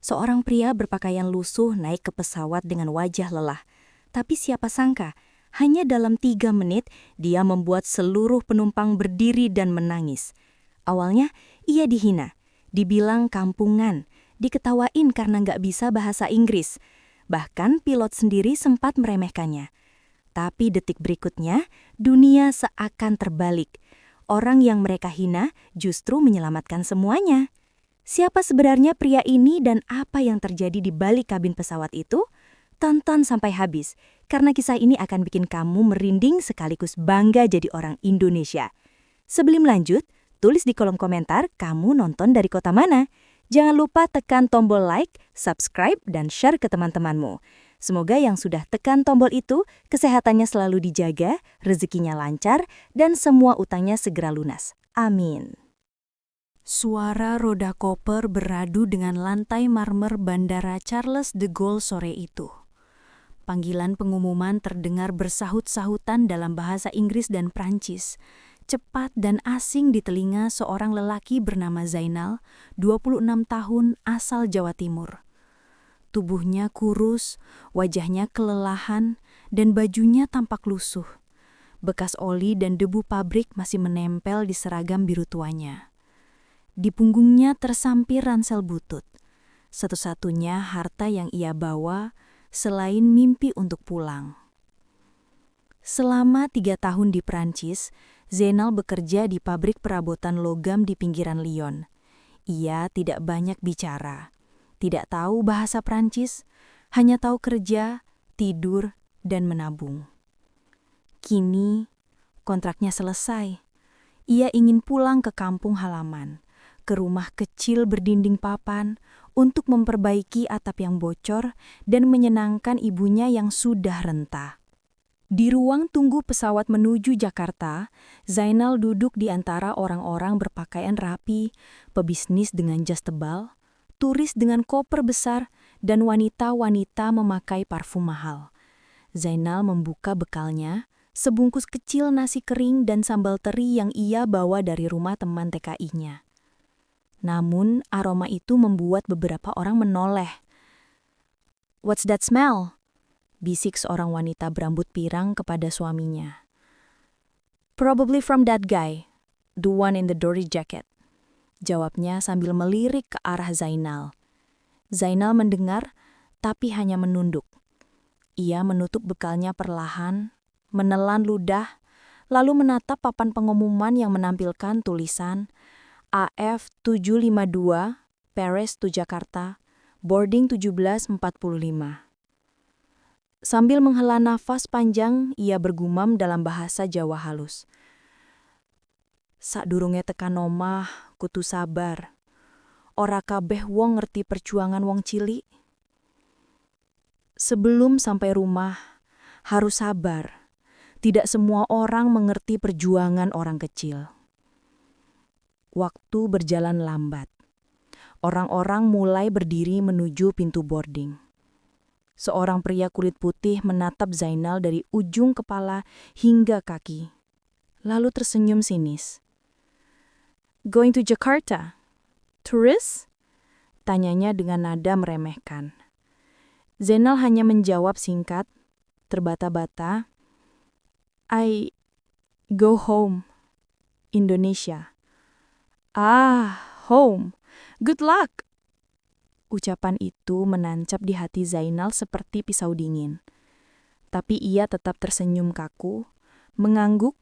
Seorang pria berpakaian lusuh naik ke pesawat dengan wajah lelah. Tapi siapa sangka, hanya dalam 3 menit dia membuat seluruh penumpang berdiri dan menangis. Awalnya ia dihina, dibilang kampungan, diketawain karena nggak bisa bahasa Inggris. Bahkan pilot sendiri sempat meremehkannya. Tapi detik berikutnya, dunia seakan terbalik. Orang yang mereka hina justru menyelamatkan semuanya. Siapa sebenarnya pria ini dan apa yang terjadi di balik kabin pesawat itu? Tonton sampai habis, karena kisah ini akan bikin kamu merinding sekaligus bangga jadi orang Indonesia. Sebelum lanjut, tulis di kolom komentar kamu nonton dari kota mana. Jangan lupa tekan tombol like, subscribe, dan share ke teman-temanmu. Semoga yang sudah tekan tombol itu, kesehatannya selalu dijaga, rezekinya lancar, dan semua utangnya segera lunas. Amin. Suara roda koper beradu dengan lantai marmer Bandara Charles de Gaulle sore itu. Panggilan pengumuman terdengar bersahut-sahutan dalam bahasa Inggris dan Prancis. Cepat dan asing di telinga seorang lelaki bernama Zainal, 26 tahun, asal Jawa Timur. Tubuhnya kurus, wajahnya kelelahan, dan bajunya tampak lusuh. Bekas oli dan debu pabrik masih menempel di seragam biru tuanya. Di punggungnya tersampir ransel butut. Satu-satunya harta yang ia bawa selain mimpi untuk pulang. Selama 3 tahun di Prancis, Zainal bekerja di pabrik perabotan logam di pinggiran Lyon. Ia tidak banyak bicara, tidak tahu bahasa Prancis, hanya tahu kerja, tidur, dan menabung. Kini, kontraknya selesai. Ia ingin pulang ke kampung halaman, ke rumah kecil berdinding papan, untuk memperbaiki atap yang bocor dan menyenangkan ibunya yang sudah renta. Di ruang tunggu pesawat menuju Jakarta, Zainal duduk di antara orang-orang berpakaian rapi, pebisnis dengan jas tebal, turis dengan koper besar, dan wanita-wanita memakai parfum mahal. Zainal membuka bekalnya, sebungkus kecil nasi kering dan sambal teri yang ia bawa dari rumah teman TKI-nya. Namun, aroma itu membuat beberapa orang menoleh. "What's that smell?" bisik seorang wanita berambut pirang kepada suaminya. "Probably from that guy, the one in the dirty jacket," jawabnya sambil melirik ke arah Zainal. Zainal mendengar, tapi hanya menunduk. Ia menutup bekalnya perlahan, menelan ludah, lalu menatap papan pengumuman yang menampilkan tulisan AF 752, Paris to Jakarta, boarding 17.45. Sambil menghela nafas panjang, ia bergumam dalam bahasa Jawa halus. "Sadurunge tekan omah, kudu sabar. Ora kabeh wong ngerti perjuangan wong cilik. Sebelum sampai rumah, harus sabar. Tidak semua orang mengerti perjuangan orang kecil." Waktu berjalan lambat. Orang-orang mulai berdiri menuju pintu boarding. Seorang pria kulit putih menatap Zainal dari ujung kepala hingga kaki. Lalu tersenyum sinis. "Going to Jakarta? Tourist?" tanyanya dengan nada meremehkan. Zainal hanya menjawab singkat, terbata-bata, "I go home, Indonesia." "Ah, home. Good luck." Ucapan itu menancap di hati Zainal seperti pisau dingin. Tapi ia tetap tersenyum kaku, mengangguk,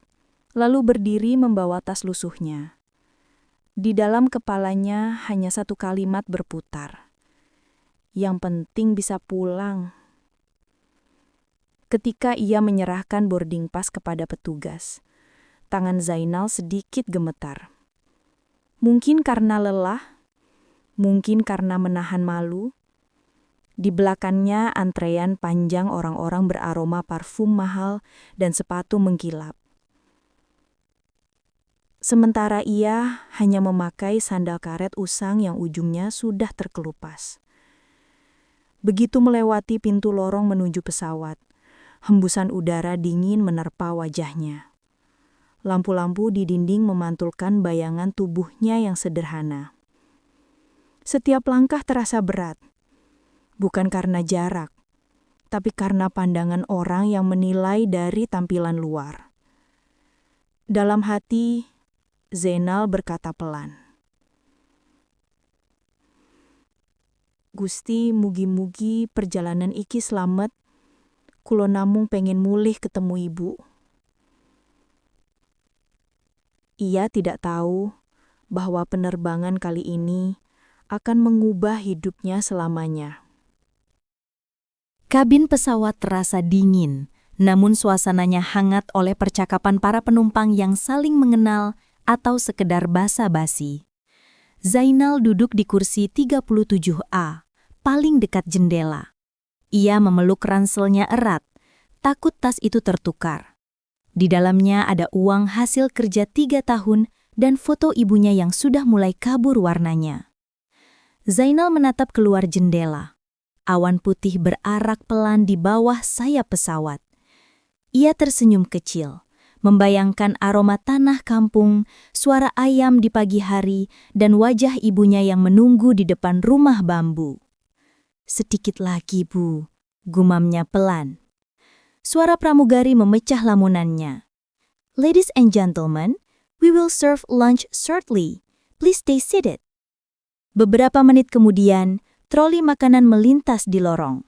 lalu berdiri membawa tas lusuhnya. Di dalam kepalanya hanya satu kalimat berputar. Yang penting bisa pulang. Ketika ia menyerahkan boarding pass kepada petugas, tangan Zainal sedikit gemetar. Mungkin karena lelah, mungkin karena menahan malu. Di belakangnya antrean panjang orang-orang beraroma parfum mahal dan sepatu mengkilap. Sementara ia hanya memakai sandal karet usang yang ujungnya sudah terkelupas. Begitu melewati pintu lorong menuju pesawat, hembusan udara dingin menerpa wajahnya. Lampu-lampu di dinding memantulkan bayangan tubuhnya yang sederhana. Setiap langkah terasa berat, bukan karena jarak, tapi karena pandangan orang yang menilai dari tampilan luar. Dalam hati, Zainal berkata pelan, "Gusti, mugi-mugi perjalanan iki slamet, kulo namung pengen mulih ketemu ibu." Ia tidak tahu bahwa penerbangan kali ini akan mengubah hidupnya selamanya. Kabin pesawat terasa dingin, namun suasananya hangat oleh percakapan para penumpang yang saling mengenal atau sekedar basa-basi. Zainal duduk di kursi 37A, paling dekat jendela. Ia memeluk ranselnya erat, takut tas itu tertukar. Di dalamnya ada uang hasil kerja 3 tahun dan foto ibunya yang sudah mulai kabur warnanya. Zainal menatap keluar jendela. Awan putih berarak pelan di bawah sayap pesawat. Ia tersenyum kecil, membayangkan aroma tanah kampung, suara ayam di pagi hari, dan wajah ibunya yang menunggu di depan rumah bambu. "Sedikit lagi, Bu," gumamnya pelan. Suara pramugari memecah lamunannya. "Ladies and gentlemen, we will serve lunch shortly. Please stay seated." Beberapa menit kemudian, troli makanan melintas di lorong.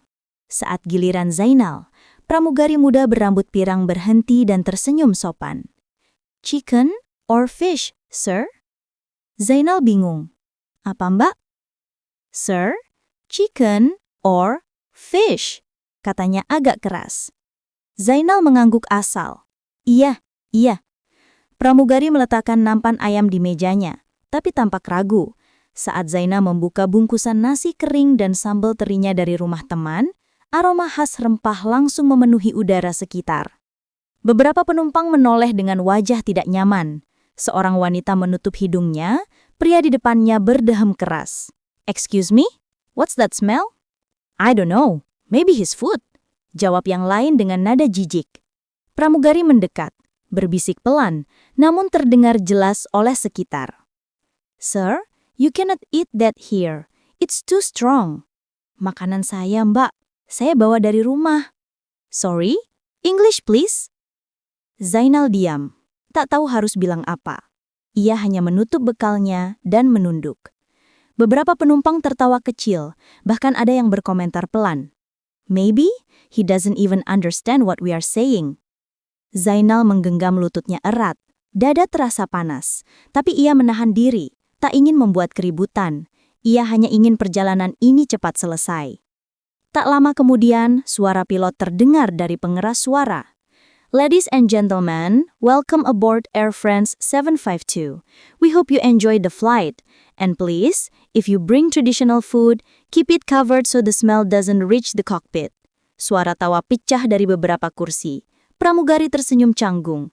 Saat giliran Zainal, pramugari muda berambut pirang berhenti dan tersenyum sopan. "Chicken or fish, sir?" Zainal bingung. "Apa, Mbak?" "Sir, chicken or fish?" katanya agak keras. Zainal mengangguk asal. "Iya, iya." Pramugari meletakkan nampan ayam di mejanya, tapi tampak ragu. Saat Zainal membuka bungkusan nasi kering dan sambal terinya dari rumah teman, aroma khas rempah langsung memenuhi udara sekitar. Beberapa penumpang menoleh dengan wajah tidak nyaman. Seorang wanita menutup hidungnya, pria di depannya berdehem keras. "Excuse me? What's that smell?" "I don't know. Maybe his food," jawab yang lain dengan nada jijik. Pramugari mendekat, berbisik pelan, namun terdengar jelas oleh sekitar. "Sir, you cannot eat that here. It's too strong." "Makanan saya, Mbak. Saya bawa dari rumah." "Sorry? English, please." Zainal diam, tak tahu harus bilang apa. Ia hanya menutup bekalnya dan menunduk. Beberapa penumpang tertawa kecil, bahkan ada yang berkomentar pelan. "Maybe he doesn't even understand what we are saying." Zainal menggenggam lututnya erat, dada terasa panas, tapi ia menahan diri. Tak ingin membuat keributan, ia hanya ingin perjalanan ini cepat selesai. Tak lama kemudian, suara pilot terdengar dari pengeras suara. "Ladies and gentlemen, welcome aboard Air France 752. We hope you enjoy the flight. And please, if you bring traditional food, keep it covered so the smell doesn't reach the cockpit." Suara tawa pecah dari beberapa kursi. Pramugari tersenyum canggung.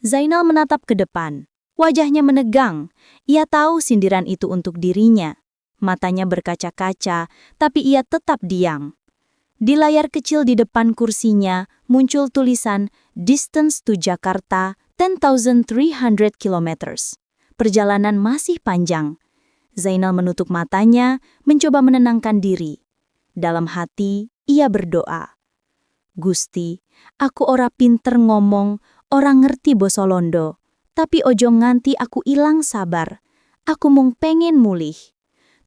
Zainal menatap ke depan. Wajahnya menegang. Ia tahu sindiran itu untuk dirinya. Matanya berkaca-kaca, tapi ia tetap diam. Di layar kecil di depan kursinya muncul tulisan "Distance to Jakarta 10,300 kilometers." Perjalanan masih panjang. Zainal menutup matanya, mencoba menenangkan diri. Dalam hati, ia berdoa. "Gusti, aku ora pinter ngomong, ora ngerti basa Londo. Tapi ojo nganti aku ilang sabar. Aku mung pengen mulih.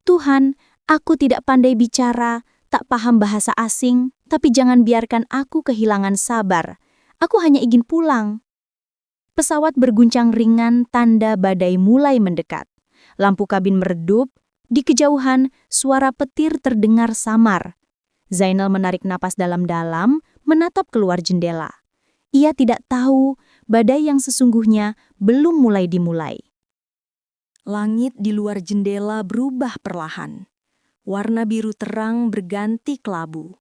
Tuhan, aku tidak pandai bicara, tak paham bahasa asing, tapi jangan biarkan aku kehilangan sabar. Aku hanya ingin pulang." Pesawat berguncang ringan, tanda badai mulai mendekat. Lampu kabin meredup, di kejauhan suara petir terdengar samar. Zainal menarik napas dalam-dalam, menatap keluar jendela. Ia tidak tahu badai yang sesungguhnya belum mulai dimulai. Langit di luar jendela berubah perlahan. Warna biru terang berganti kelabu.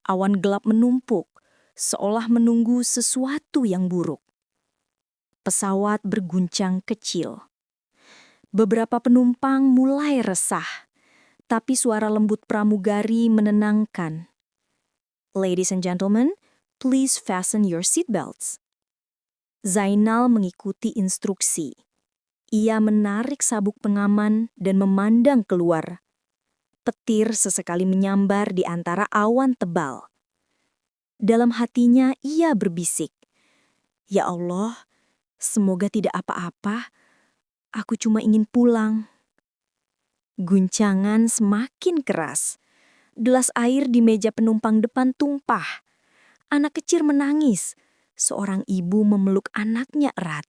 Awan gelap menumpuk, seolah menunggu sesuatu yang buruk. Pesawat berguncang kecil. Beberapa penumpang mulai resah, tapi suara lembut pramugari menenangkan. "Ladies and gentlemen, please fasten your seatbelts." Zainal mengikuti instruksi. Ia menarik sabuk pengaman dan memandang keluar. Petir sesekali menyambar di antara awan tebal. Dalam hatinya ia berbisik, "Ya Allah, semoga tidak apa-apa. Aku cuma ingin pulang." Guncangan semakin keras. Gelas air di meja penumpang depan tumpah. Anak kecil menangis. Seorang ibu memeluk anaknya erat.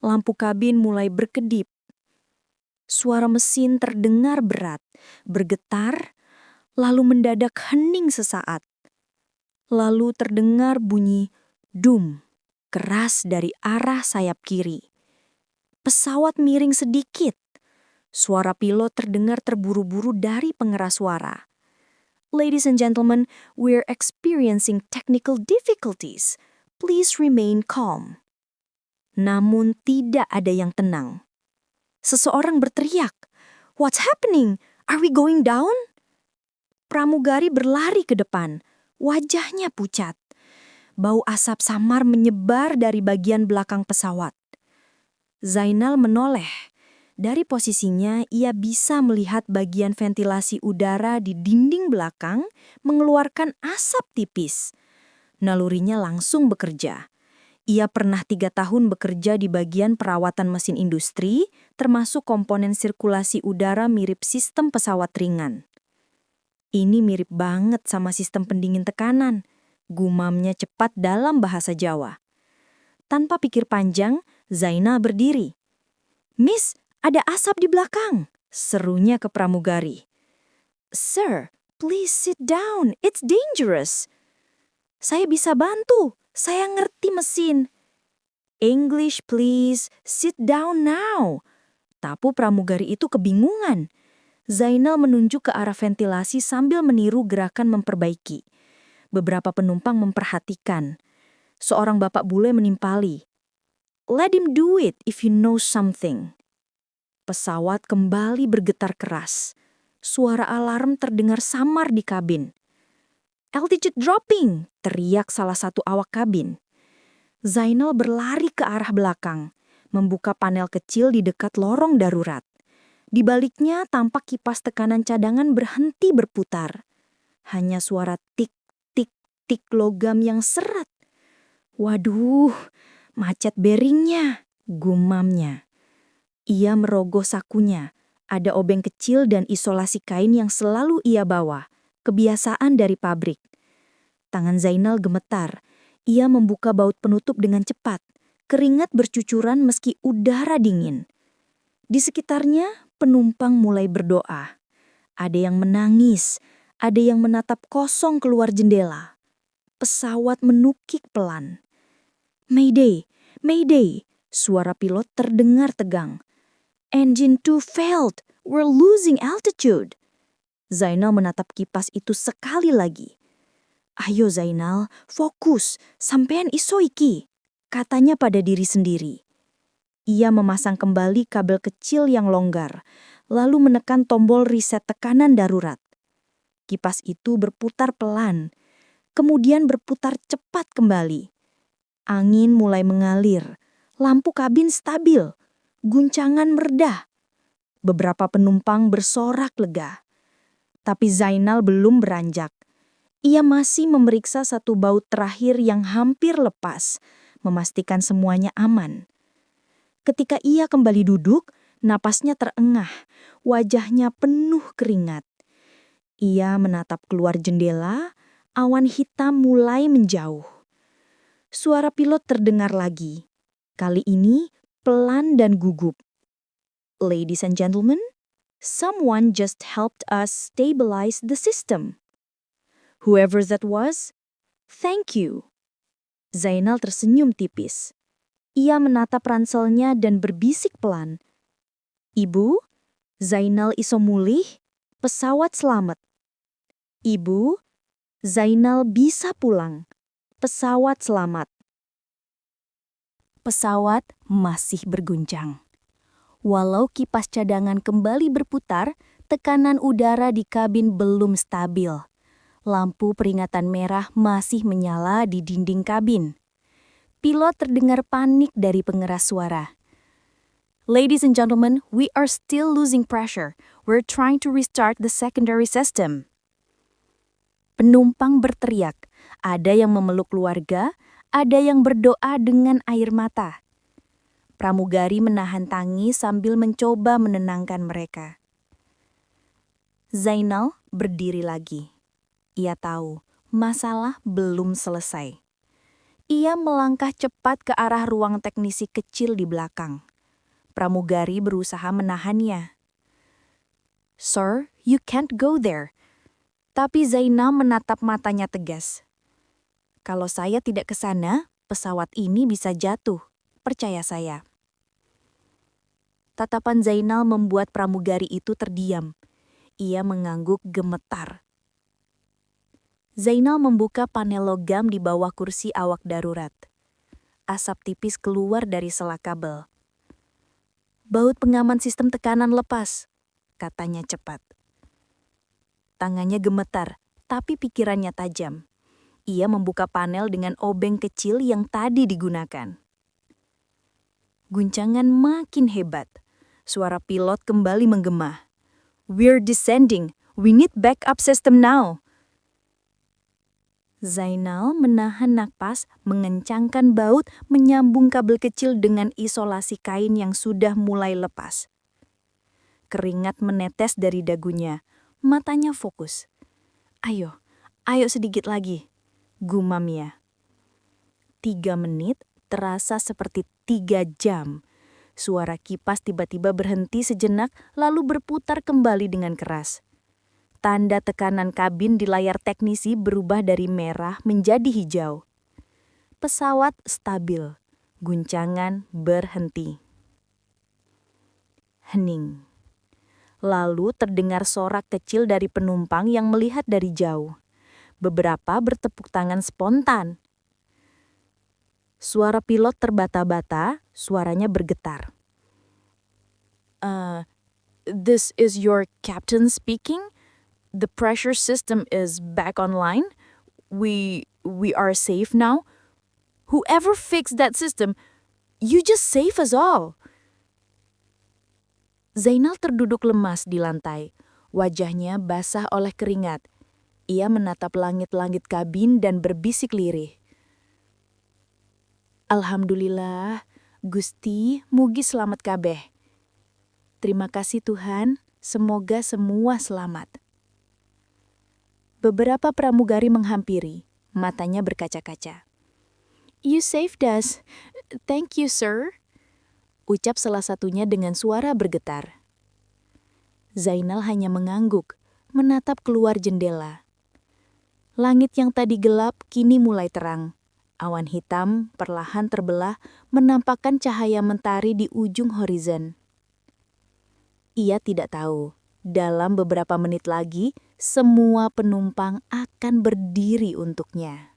Lampu kabin mulai berkedip. Suara mesin terdengar berat, bergetar, lalu mendadak hening sesaat. Lalu terdengar bunyi dum, keras dari arah sayap kiri. Pesawat miring sedikit. Suara pilot terdengar terburu-buru dari pengeras suara. "Ladies and gentlemen, we're experiencing technical difficulties. Please remain calm." Namun tidak ada yang tenang. Seseorang berteriak, "What's happening? Are we going down?" Pramugari berlari ke depan, wajahnya pucat. Bau asap samar menyebar dari bagian belakang pesawat. Zainal menoleh. Dari posisinya, ia bisa melihat bagian ventilasi udara di dinding belakang mengeluarkan asap tipis. Nalurinya langsung bekerja. Ia pernah 3 tahun bekerja di bagian perawatan mesin industri, termasuk komponen sirkulasi udara mirip sistem pesawat ringan. "Ini mirip banget sama sistem pendingin tekanan," gumamnya cepat dalam bahasa Jawa. Tanpa pikir panjang, Zainal berdiri. "Miss, ada asap di belakang," serunya ke pramugari. "Sir, please sit down, it's dangerous." "Saya bisa bantu, saya ngerti mesin." "English please, sit down now." Tapu pramugari itu kebingungan. Zainal menunjuk ke arah ventilasi sambil meniru gerakan memperbaiki. Beberapa penumpang memperhatikan. Seorang bapak bule menimpali. "Let him do it if you know something." Pesawat kembali bergetar keras. Suara alarm terdengar samar di kabin. "Altitude dropping!" teriak salah satu awak kabin. Zainal berlari ke arah belakang, membuka panel kecil di dekat lorong darurat. Di baliknya tampak kipas tekanan cadangan berhenti berputar. Hanya suara tik-tik-tik logam yang seret. "Waduh, macet bearingnya," gumamnya. Ia merogoh sakunya. Ada obeng kecil dan isolasi kain yang selalu ia bawa. Kebiasaan dari pabrik. Tangan Zainal gemetar. Ia membuka baut penutup dengan cepat. Keringat bercucuran meski udara dingin. Di sekitarnya, penumpang mulai berdoa. Ada yang menangis, ada yang menatap kosong keluar jendela. Pesawat menukik pelan. "Mayday, Mayday!" Suara pilot terdengar tegang. "Engine 2 failed, we're losing altitude." Zainal menatap kipas itu sekali lagi. "Ayo Zainal, fokus, sampean iso iki," katanya pada diri sendiri. Ia memasang kembali kabel kecil yang longgar, lalu menekan tombol reset tekanan darurat. Kipas itu berputar pelan, kemudian berputar cepat kembali. Angin mulai mengalir, lampu kabin stabil, guncangan meredah. Beberapa penumpang bersorak lega. Tapi Zainal belum beranjak. Ia masih memeriksa satu baut terakhir yang hampir lepas, memastikan semuanya aman. Ketika ia kembali duduk, napasnya terengah, wajahnya penuh keringat. Ia menatap keluar jendela, awan hitam mulai menjauh. Suara pilot terdengar lagi. Kali ini pelan dan gugup. "Ladies and gentlemen, someone just helped us stabilize the system. Whoever that was, thank you." Zainal tersenyum tipis. Ia menatap ranselnya dan berbisik pelan. "Ibu, Zainal iso mulih, pesawat selamat." "Ibu, Zainal bisa pulang, pesawat selamat." Pesawat masih berguncang. Walau kipas cadangan kembali berputar, tekanan udara di kabin belum stabil. Lampu peringatan merah masih menyala di dinding kabin. Pilot terdengar panik dari pengeras suara. Ladies and gentlemen, we are still losing pressure. We're trying to restart the secondary system. Penumpang berteriak. Ada yang memeluk keluarga, ada yang berdoa dengan air mata. Pramugari menahan tangis sambil mencoba menenangkan mereka. Zainal berdiri lagi. Ia tahu masalah belum selesai. Ia melangkah cepat ke arah ruang teknisi kecil di belakang. Pramugari berusaha menahannya. "Sir, you can't go there." Tapi Zainal menatap matanya tegas. "Kalau saya tidak ke sana, pesawat ini bisa jatuh. Percaya saya." Tatapan Zainal membuat pramugari itu terdiam. Ia mengangguk gemetar. Zainal membuka panel logam di bawah kursi awak darurat. Asap tipis keluar dari sela kabel. "Baut pengaman sistem tekanan lepas," katanya cepat. Tangannya gemetar, tapi pikirannya tajam. Ia membuka panel dengan obeng kecil yang tadi digunakan. Guncangan makin hebat. Suara pilot kembali menggema. "We're descending. We need backup system now." Zainal menahan napas, mengencangkan baut, menyambung kabel kecil dengan isolasi kain yang sudah mulai lepas. Keringat menetes dari dagunya, matanya fokus. Ayo sedikit lagi," gumamnya. 3 menit terasa seperti 3 jam. Suara kipas tiba-tiba berhenti sejenak lalu berputar kembali dengan keras. Tanda tekanan kabin di layar teknisi berubah dari merah menjadi hijau. Pesawat stabil. Guncangan berhenti. Hening. Lalu terdengar sorak kecil dari penumpang yang melihat dari jauh. Beberapa bertepuk tangan spontan. Suara pilot terbata-bata, suaranya bergetar. This is your captain speaking? The pressure system is back online. We are safe now. Whoever fixed that system, you just save us all." Zainal terduduk lemas di lantai. Wajahnya basah oleh keringat. Ia menatap langit-langit kabin dan berbisik lirih. "Alhamdulillah, Gusti, mugi selamat kabeh. Terima kasih Tuhan, semoga semua selamat." Beberapa pramugari menghampiri, matanya berkaca-kaca. "You saved us. Thank you, sir," ucap salah satunya dengan suara bergetar. Zainal hanya mengangguk, menatap keluar jendela. Langit yang tadi gelap kini mulai terang. Awan hitam perlahan terbelah menampakkan cahaya mentari di ujung horizon. Ia tidak tahu, dalam beberapa menit lagi, semua penumpang akan berdiri untuknya.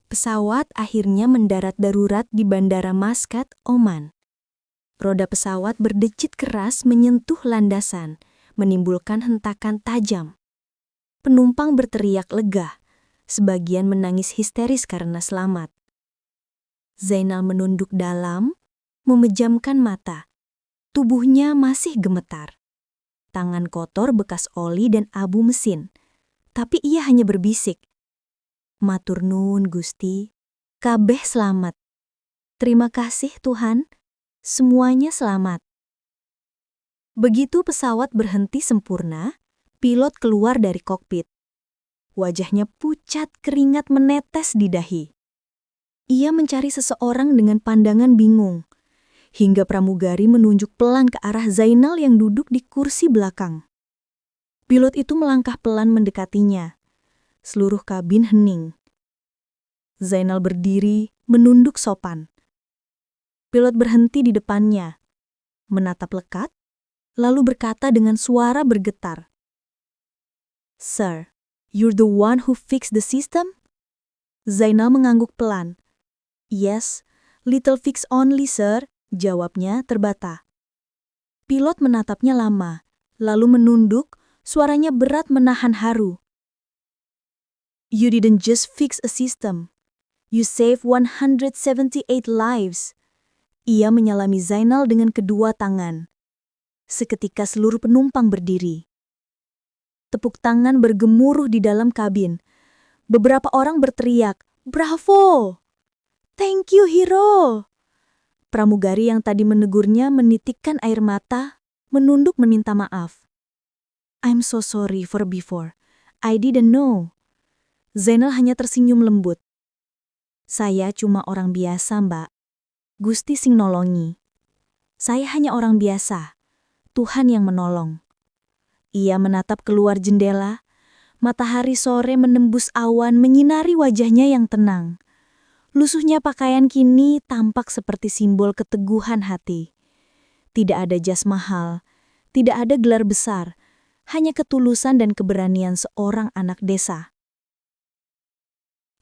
Pesawat akhirnya mendarat darurat di Bandara Maskat, Oman. Roda pesawat berdecit keras menyentuh landasan, menimbulkan hentakan tajam. Penumpang berteriak lega, sebagian menangis histeris karena selamat. Zainal menunduk dalam, memejamkan mata. Tubuhnya masih gemetar. Tangan kotor bekas oli dan abu mesin. Tapi ia hanya berbisik. "Matur nuwun Gusti, kabeh selamat. Terima kasih Tuhan, semuanya selamat." Begitu pesawat berhenti sempurna, pilot keluar dari kokpit. Wajahnya pucat, keringat menetes di dahi. Ia mencari seseorang dengan pandangan bingung. Hingga pramugari menunjuk pelan ke arah Zainal yang duduk di kursi belakang. Pilot itu melangkah pelan mendekatinya. Seluruh kabin hening. Zainal berdiri, menunduk sopan. Pilot berhenti di depannya, menatap lekat, lalu berkata dengan suara bergetar. "Sir, you're the one who fixed the system?" Zainal mengangguk pelan. "Yes, little fix only, sir," jawabnya terbata. Pilot menatapnya lama, lalu menunduk, suaranya berat menahan haru. "You didn't just fix a system. You saved 178 lives. Ia menyalami Zainal dengan kedua tangan. Seketika seluruh penumpang berdiri. Tepuk tangan bergemuruh di dalam kabin. Beberapa orang berteriak, "Bravo! Thank you, hero!" Pramugari yang tadi menegurnya menitikkan air mata, menunduk meminta maaf. "I'm so sorry for before. I didn't know." Zainal hanya tersenyum lembut. "Saya cuma orang biasa, Mbak. Gusti sing nolongi. Saya hanya orang biasa. Tuhan yang menolong." Ia menatap keluar jendela. Matahari sore menembus awan menyinari wajahnya yang tenang. Lusuhnya pakaian kini tampak seperti simbol keteguhan hati. Tidak ada jas mahal, tidak ada gelar besar, hanya ketulusan dan keberanian seorang anak desa.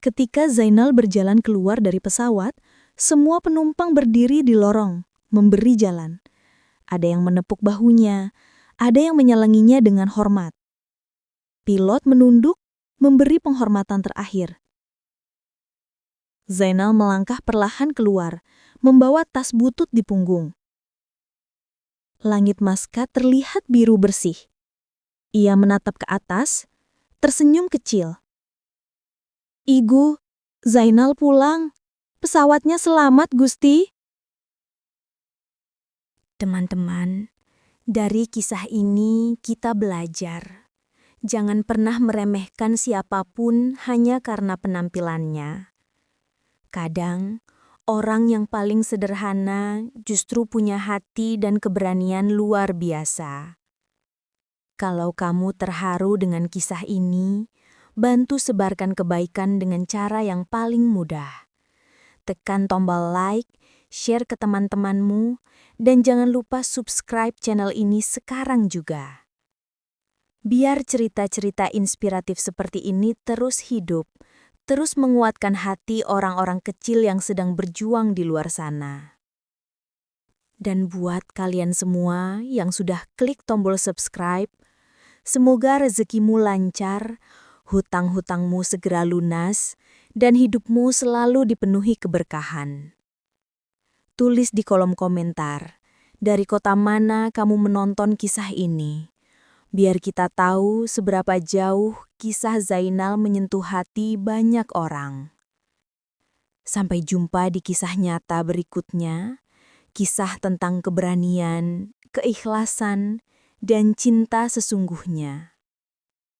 Ketika Zainal berjalan keluar dari pesawat, semua penumpang berdiri di lorong, memberi jalan. Ada yang menepuk bahunya, ada yang menyalanginya dengan hormat. Pilot menunduk, memberi penghormatan terakhir. Zainal melangkah perlahan keluar, membawa tas butut di punggung. Langit Maskat terlihat biru bersih. Ia menatap ke atas, tersenyum kecil. "Igu, Zainal pulang. Pesawatnya selamat, Gusti." Teman-teman, dari kisah ini kita belajar. Jangan pernah meremehkan siapapun hanya karena penampilannya. Kadang, orang yang paling sederhana justru punya hati dan keberanian luar biasa. Kalau kamu terharu dengan kisah ini, bantu sebarkan kebaikan dengan cara yang paling mudah. Tekan tombol like, share ke teman-temanmu, dan jangan lupa subscribe channel ini sekarang juga. Biar cerita-cerita inspiratif seperti ini terus hidup, terus menguatkan hati orang-orang kecil yang sedang berjuang di luar sana. Dan buat kalian semua yang sudah klik tombol subscribe, semoga rezekimu lancar, hutang-hutangmu segera lunas, dan hidupmu selalu dipenuhi keberkahan. Tulis di kolom komentar, dari kota mana kamu menonton kisah ini. Biar kita tahu seberapa jauh kisah Zainal menyentuh hati banyak orang. Sampai jumpa di kisah nyata berikutnya, kisah tentang keberanian, keikhlasan, dan cinta sesungguhnya.